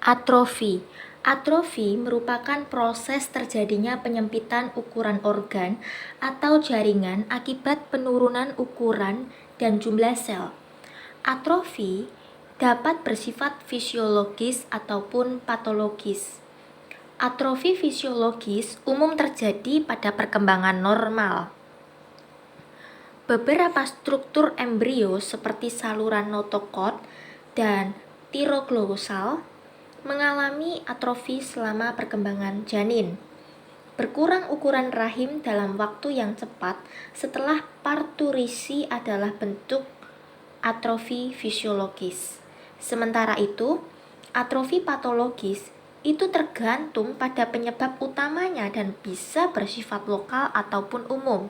Atrofi. Atrofi merupakan proses terjadinya penyempitan ukuran organ atau jaringan akibat penurunan ukuran dan jumlah sel. Atrofi dapat bersifat fisiologis ataupun patologis. Atrofi fisiologis umum terjadi pada perkembangan normal. Beberapa struktur embrio seperti saluran notochord dan tiroglosal mengalami atrofi selama perkembangan janin. Berkurang ukuran rahim dalam waktu yang cepat setelah parturisi adalah bentuk atrofi fisiologis. Sementara itu, atrofi patologis itu tergantung pada penyebab utamanya dan bisa bersifat lokal ataupun umum.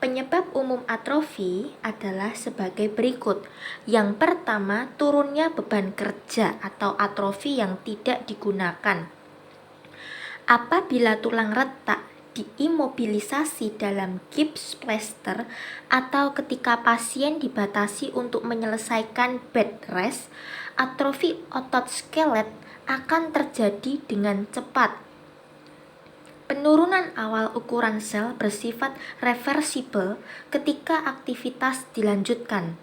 Penyebab umum atrofi adalah sebagai berikut. Yang pertama, turunnya beban kerja atau atrofi yang tidak digunakan. Apabila tulang retak diimobilisasi dalam gips plester atau ketika pasien dibatasi untuk menyelesaikan bed rest, atrofi otot skelet akan terjadi dengan cepat. Penurunan awal ukuran sel bersifat reversibel ketika aktivitas dilanjutkan.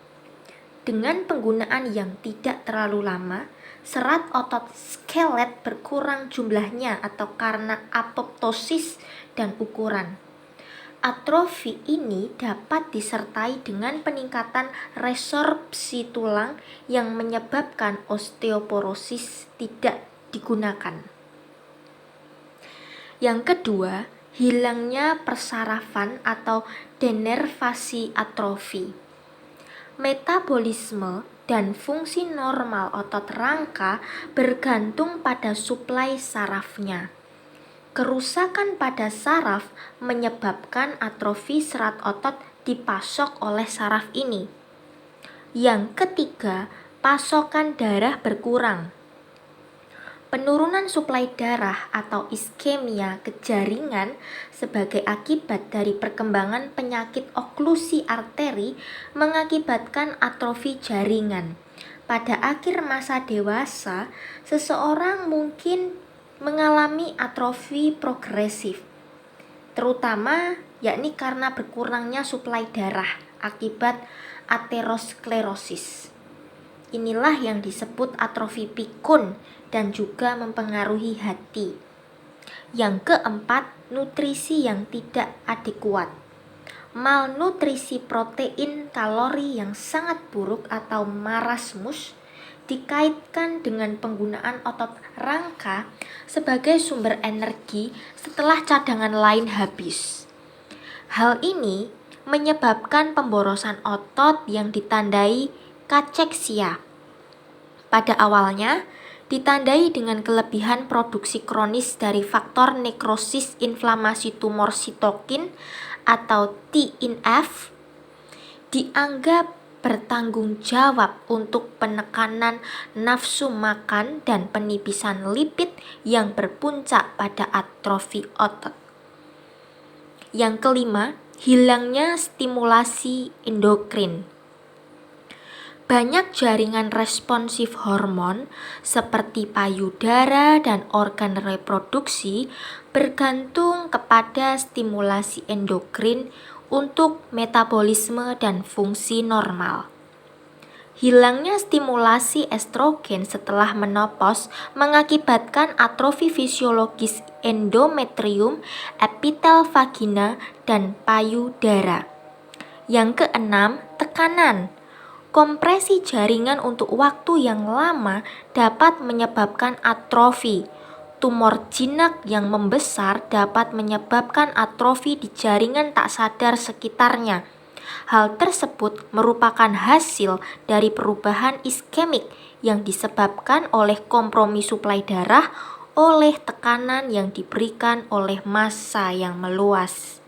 Dengan penggunaan yang tidak terlalu lama, serat otot skelet berkurang jumlahnya atau karena apoptosis dan ukuran. Atrofi ini dapat disertai dengan peningkatan resorpsi tulang yang menyebabkan osteoporosis tidak digunakan. Yang kedua, hilangnya persarafan atau denervasi atrofi. Metabolisme dan fungsi normal otot rangka bergantung pada suplai sarafnya. Kerusakan pada saraf menyebabkan atrofi serat otot dipasok oleh saraf ini. Yang ketiga, pasokan darah berkurang. Penurunan suplai darah atau iskemia ke jaringan sebagai akibat dari perkembangan penyakit oklusi arteri mengakibatkan atrofi jaringan. Pada akhir masa dewasa, seseorang mungkin mengalami atrofi progresif, terutama yakni karena berkurangnya suplai darah akibat aterosklerosis. Inilah yang disebut atrofi pikun dan juga mempengaruhi hati. Yang keempat, nutrisi yang tidak adekuat. Malnutrisi protein kalori yang sangat buruk atau marasmus dikaitkan dengan penggunaan otot rangka sebagai sumber energi setelah cadangan lain habis. Hal ini menyebabkan pemborosan otot yang ditandai kacheksia. Pada awalnya, ditandai dengan kelebihan produksi kronis dari faktor nekrosis inflamasi tumor sitokin atau TNF, dianggap bertanggung jawab untuk penekanan nafsu makan dan penipisan lipid yang berpuncak pada atrofi otot. Yang kelima, hilangnya stimulasi endokrin. Banyak jaringan responsif hormon seperti payudara dan organ reproduksi bergantung kepada stimulasi endokrin untuk metabolisme dan fungsi normal. Hilangnya stimulasi estrogen setelah menopause mengakibatkan atrofi fisiologis endometrium, epitel vagina, dan payudara. Yang keenam, tekanan. Kompresi jaringan untuk waktu yang lama dapat menyebabkan atrofi. Tumor jinak yang membesar dapat menyebabkan atrofi di jaringan tak sadar sekitarnya. Hal tersebut merupakan hasil dari perubahan iskemik yang disebabkan oleh kompromi suplai darah oleh tekanan yang diberikan oleh massa yang meluas.